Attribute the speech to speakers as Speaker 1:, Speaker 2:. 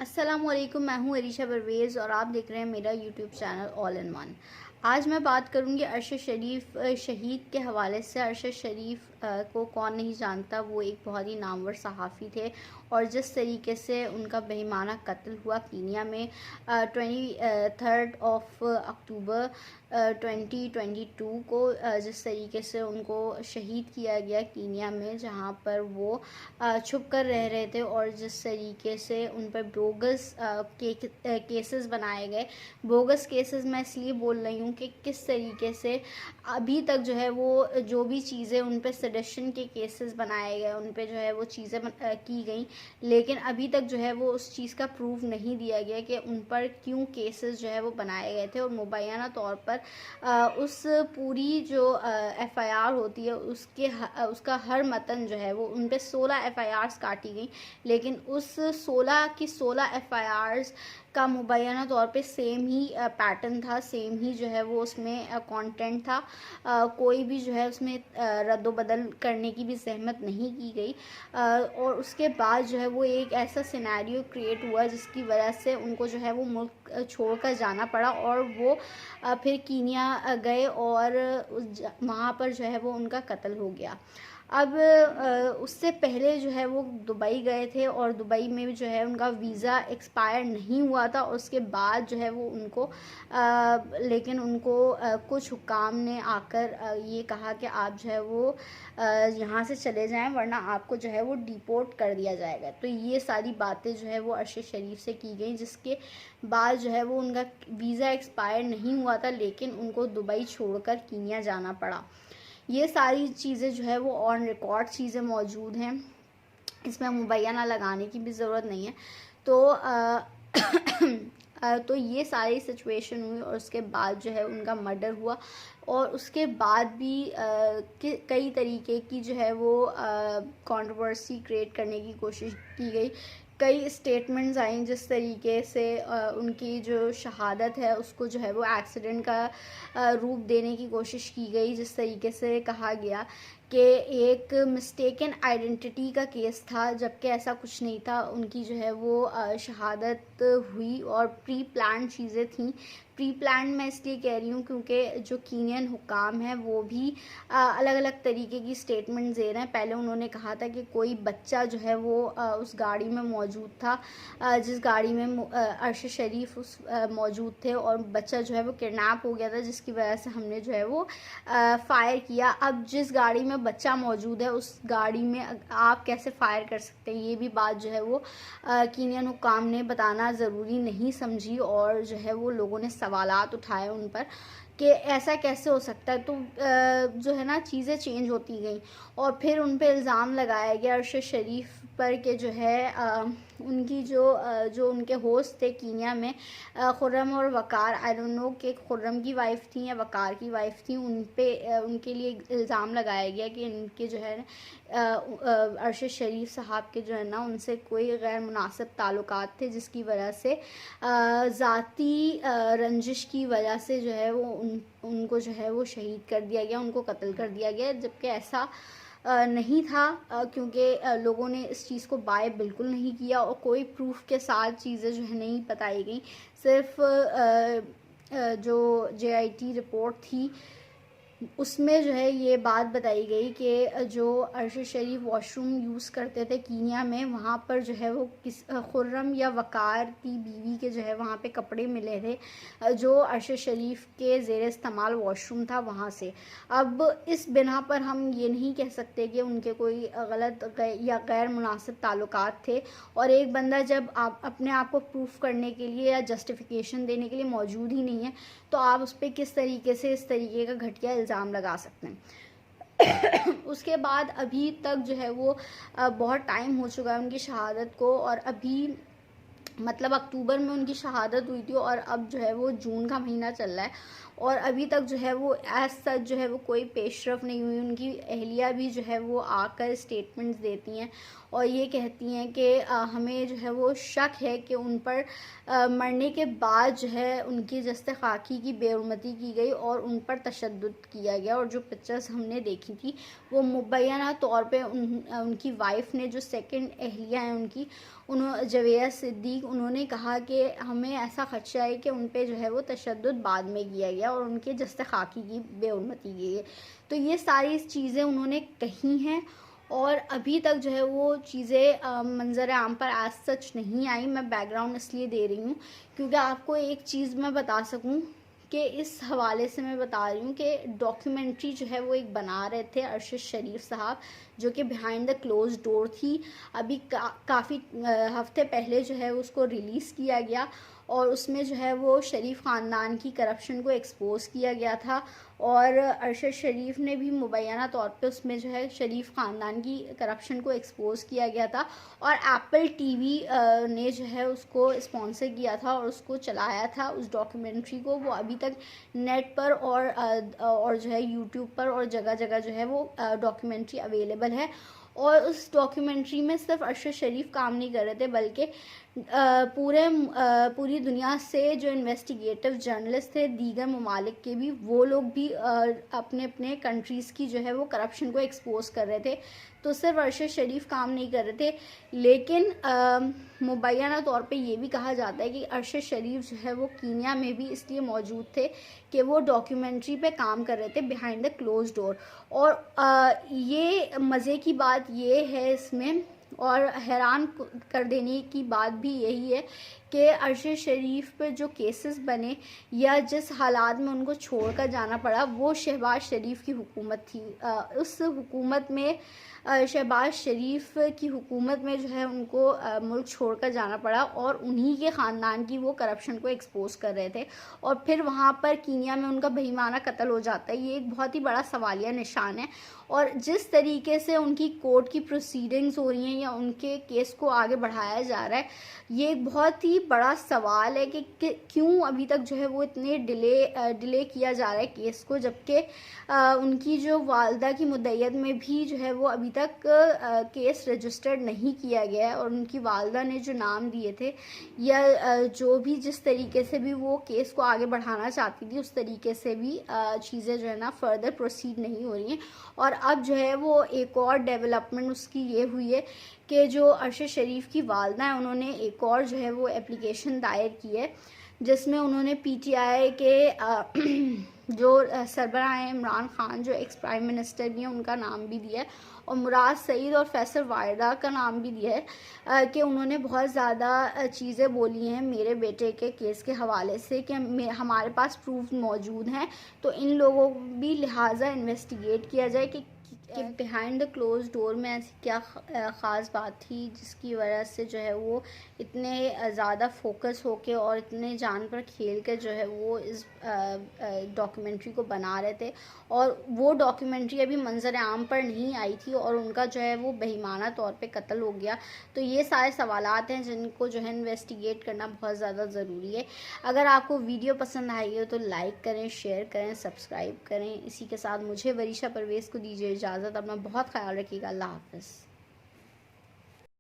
Speaker 1: अस्सलामुअलैकुम, मैं हूँ अरीशा परवेज़ और आप देख रहे हैं मेरा YouTube channel all in one. आज मैं बात करूँगी अरशद शरीफ शहीद के हवाले से। अरशद शरीफ को कौन नहीं जानता, वो एक बहुत ही नामवर सहाफ़ी थे और जिस तरीके से उनका बेईमाना कत्ल हुआ कीनिया में 23 अक्टूबर 2022 को, जिस तरीके से उनको शहीद किया गया कीनिया में, जहाँ पर वो छुप कर रह रहे थे और जिस तरीके से उन पर बोगस केसेस बनाए गए। बोगस केसेस मैं इसलिए बोल रही हूँ कि किस तरीके से अभी तक जो है वो जो भी चीज़ें उन पे सडिशन के केसेस बनाए गए, उन पे जो है वो चीज़ें की गई, लेकिन अभी तक जो है वो उस चीज़ का प्रूफ नहीं दिया गया कि उन पर क्यों केसेस जो है वो बनाए गए थे। और मुबैना तौर पर उस पूरी जो एफआईआर होती है उसका हर मतन जो है वो उन पे 16 एफआईआर्स काटी गई, लेकिन उस 16 की 16 एफआईआर्स का मुबैना तौर पे सेम ही पैटर्न था, सेम ही जो है वो उसमें कंटेंट था। कोई भी जो है उसमें रद्द-बदल करने की भी ज़हमत नहीं की गई। और उसके बाद जो है वो एक ऐसा सिनेरियो क्रिएट हुआ जिसकी वजह से उनको जो है वो मुल्क छोड़कर जाना पड़ा और वो फिर कीनिया गए और वहाँ पर जो है वो उनका कत्ल हो गया। अब उससे पहले जो है वो दुबई गए थे और दुबई में जो है उनका वीज़ा एक्सपायर नहीं हुआ था। उसके बाद जो है वो उनको लेकिन उनको कुछ हुक्काम ने आकर ये कहा कि आप जो है वो यहाँ से चले जाएं, वरना आपको जो है वो डिपोर्ट कर दिया जाएगा। तो ये सारी बातें जो है वो अरशद शरीफ से की गई, जिसके बाद जो है वो उनका वीज़ा एक्सपायर नहीं हुआ था, लेकिन उनको दुबई छोड़कर कीनिया जाना पड़ा। ये सारी चीज़ें जो है वो ऑन रिकॉर्ड चीज़ें मौजूद हैं, इसमें मुबैना लगाने की भी ज़रूरत नहीं है। तो तो ये सारी सिचुएशन हुई और उसके बाद जो है उनका मर्डर हुआ और उसके बाद भी कई तरीके की जो है वो कंट्रोवर्सी क्रिएट करने की कोशिश की गई। कई स्टेटमेंट्स आई जिस तरीके से उनकी जो शहादत है उसको जो है वो एक्सीडेंट का रूप देने की कोशिश की गई, जिस तरीके से कहा गया कि एक मिस्टेकन आइडेंटिटी का केस था, जबकि ऐसा कुछ नहीं था। उनकी जो है वो शहादत हुई और प्री प्लान चीज़ें थीं। प्री प्लान मैं इसलिए कह रही हूँ क्योंकि जो कीनियन हुकाम हैं वो भी अलग अलग तरीके की स्टेटमेंट दे रहे हैं। पहले उन्होंने कहा था कि कोई बच्चा जो है वो उस गाड़ी में मौजूद था, जिस गाड़ी में अरशद शरीफ मौजूद थे, और बच्चा जो है वो किडनैप हो गया था, जिसकी वजह से हमने जो है वो फ़ायर किया। अब जिस गाड़ी में बच्चा मौजूद है उस गाड़ी में आप कैसे फ़ायर कर सकते हैं, ये भी बात जो है वो कीनियन हुकाम ने बताना ज़रूरी नहीं समझी और जो है वो लोगों ने सवालात उठाए उन पर कि ऐसा कैसे हो सकता है। तो जो है ना चीज़ें चेंज होती गई और फिर उन पे इल्ज़ाम लगाया गया अरशद शरीफ पर कि जो है उनकी जो उनके होस्ट थे कीनिया में, खुर्रम और वकार, आई डोंट नो कि खुर्रम की वाइफ थी या वकार की वाइफ थी, उन पे उनके लिए इल्ज़ाम लगाया गया कि इनके जो है अरशद शरीफ साहब के जो है ना उनसे कोई गैर मुनासिब ताल्लुकात थे, जिसकी वजह से ज़ाती रंजिश की वजह से जो है वो उनको जो है वो शहीद कर दिया गया, उनको कत्ल कर दिया गया, जबकि ऐसा नहीं था। क्योंकि लोगों ने इस चीज़ को बाय बिल्कुल नहीं किया और कोई प्रूफ के साथ चीज़ें जो है नहीं बताई गई। सिर्फ जो JIT रिपोर्ट थी उसमें जो है ये बात बताई गई कि जो अरशद शरीफ वॉशरूम यूज़ करते थे कीनिया में, वहाँ पर जो है वो खुर्रम या वकार की बीवी के जो है वहाँ पे कपड़े मिले थे जो अरशद शरीफ के ज़ेर इस्तेमाल वॉशरूम था वहाँ से। अब इस बिना पर हम ये नहीं कह सकते कि उनके कोई गलत या गैर मुनासिब ताल्लुकात थे। और एक बंदा जब आप अपने आप को प्रूफ करने के लिए या जस्टिफिकेशन देने के लिए मौजूद ही नहीं है, तो आप उस पर किस तरीके से इस तरीके का घटिया इल्ज़ाम लगा सकते हैं। उसके बाद अभी तक जो है वो बहुत टाइम हो चुका है उनकी शहादत को, और अभी मतलब अक्टूबर में उनकी शहादत हुई थी और अब जो है वो जून का महीना चल रहा है और अभी तक जो है वो एज सच जो है वो कोई पेशरफ नहीं हुई। उनकी अहलिया भी जो है वो आकर स्टेटमेंट्स देती हैं और ये कहती हैं कि हमें जो है वो शक है कि उन पर मरने के बाद जो है उनकी जस्ते खाकी की बेहुरमती की गई और उन पर तशद्दुद किया गया। और जो पिक्चर्स हमने देखी थी वो मुबैना तौर पे उनकी वाइफ ने, जो सेकंड अहलिया हैं उनकी, जवेदा सिद्दीक, उन्होंने कहा कि हमें ऐसा खदशा है कि उन पे जो है वो तशद्दुद बाद में किया गया और उनके जस्ते खाकी की बेहुरमती की गई। तो ये सारी चीज़ें उन्होंने कही हैं और अभी तक जो है वो चीज़ें मंजर आम पर आज सच नहीं आई। मैं बैकग्राउंड इसलिए दे रही हूँ क्योंकि आपको एक चीज़ मैं बता सकूँ कि इस हवाले से मैं बता रही हूँ कि डॉक्यूमेंट्री जो है वो एक बना रहे थे अरशद शरीफ साहब, जो कि बिहाइंड द क्लोज डोर थी। अभी काफ़ी हफ्ते पहले जो है उसको रिलीज़ किया गया और उसमें जो है वो शरीफ ख़ानदान की करप्शन को एक्सपोज़ किया गया था और अरशद शरीफ ने भी मुबैना तौर पे उसमें जो है शरीफ ख़ानदान की करप्शन को एक्सपोज़ किया गया था। और एप्पल टीवी ने जो है उसको स्पॉन्सर किया था और उसको चलाया था उस डॉक्यूमेंट्री को। वो अभी तक नेट पर और जो है यूट्यूब पर और जगह जगह जो है वो डॉक्यूमेंट्री अवेलेबल है। और उस डॉक्यूमेंट्री में सिर्फ अरशद शरीफ काम नहीं कर रहे थे बल्कि पूरी दुनिया से जो इन्वेस्टिगेटिव जर्नलिस्ट थे दीगर ममालिक के भी, वो लोग भी अपने अपने कंट्रीज़ की जो है वो करप्शन को एक्सपोज कर रहे थे। तो सिर्फ अरशद शरीफ काम नहीं कर रहे थे, लेकिन मुबैना तौर पे ये भी कहा जाता है कि अरशद शरीफ जो है वो कीनिया में भी इसलिए मौजूद थे कि वो डॉक्यूमेंट्री पे काम कर रहे थे बिहाइंड द क्लोज डोर। और ये मज़े की बात ये है इसमें और हैरान कर देने की बात भी यही है कि अरशद शरीफ पर जो केसेस बने या जिस हालात में उनको छोड़कर जाना पड़ा वो शहबाज शरीफ की हुकूमत थी। उस हुकूमत में शहबाज शरीफ की हुकूमत में जो है उनको मुल्क छोड़कर जाना पड़ा और उन्हीं के ख़ानदान की वो करप्शन को एक्सपोज कर रहे थे और फिर वहाँ पर कीनिया में उनका बेईमाना कत्ल हो जाता है। ये एक बहुत ही बड़ा सवालिया निशान है और जिस तरीके से उनकी कोर्ट की प्रोसीडिंग्स हो रही हैं या उनके केस को आगे बढ़ाया जा रहा है, ये एक बहुत ही बड़ा सवाल है कि क्यों अभी तक जो है वो इतने डिले किया जा रहा है केस को, जबकि उनकी जो वालदा की मुद्दत में भी जो है वो अभी तक केस रजिस्टर्ड नहीं किया गया है और उनकी वालदा ने जो नाम दिए थे या जो भी जिस तरीके से भी वो केस को आगे बढ़ाना चाहती थी उस तरीके से भी चीज़ें जो है ना फर्दर प्रोसीड नहीं हो रही हैं। और अब जो है वो एक और डेवलपमेंट उसकी ये हुई है कि जो अरशद शरीफ की वालदा है उन्होंने एक और जो है वो एप्लीकेशन दायर की है जिसमें उन्होंने पीटीआई के जो सरबराह हैं इमरान खान जो एक्स प्राइम मिनिस्टर भी हैं उनका नाम भी दिया है और मुराद सईद और फैसल वाहिदा का नाम भी दिया है कि उन्होंने बहुत ज़्यादा चीज़ें बोली हैं मेरे बेटे के केस के हवाले से कि हमारे पास प्रूफ मौजूद हैं, तो इन लोगों को भी लिहाजा इन्वेस्टिगेट किया जाए कि बिहाइंड द क्लोज डोर में ऐसी क्या ख़ास बात थी जिसकी वजह से जो है वो इतने ज़्यादा फोकस होके और इतने जान पर खेल के जो है वो इस डॉक्यूमेंट्री को बना रहे थे। और वो डॉक्यूमेंट्री अभी मंजर आम पर नहीं आई थी और उनका जो है वो बेईमाना तौर पे कत्ल हो गया। तो ये सारे सवालात हैं जिनको जो है इन्वेस्टिगेट करना बहुत ज़्यादा ज़रूरी है। अगर आपको वीडियो पसंद आई हो तो लाइक करें, शेयर करें, सब्सक्राइब करें। इसी के साथ मुझे वरीशा परवेज़ को दीजिए इजाज़त। अपना बहुत ख्याल रखिएगा। अल्लाह हाफ़िज़।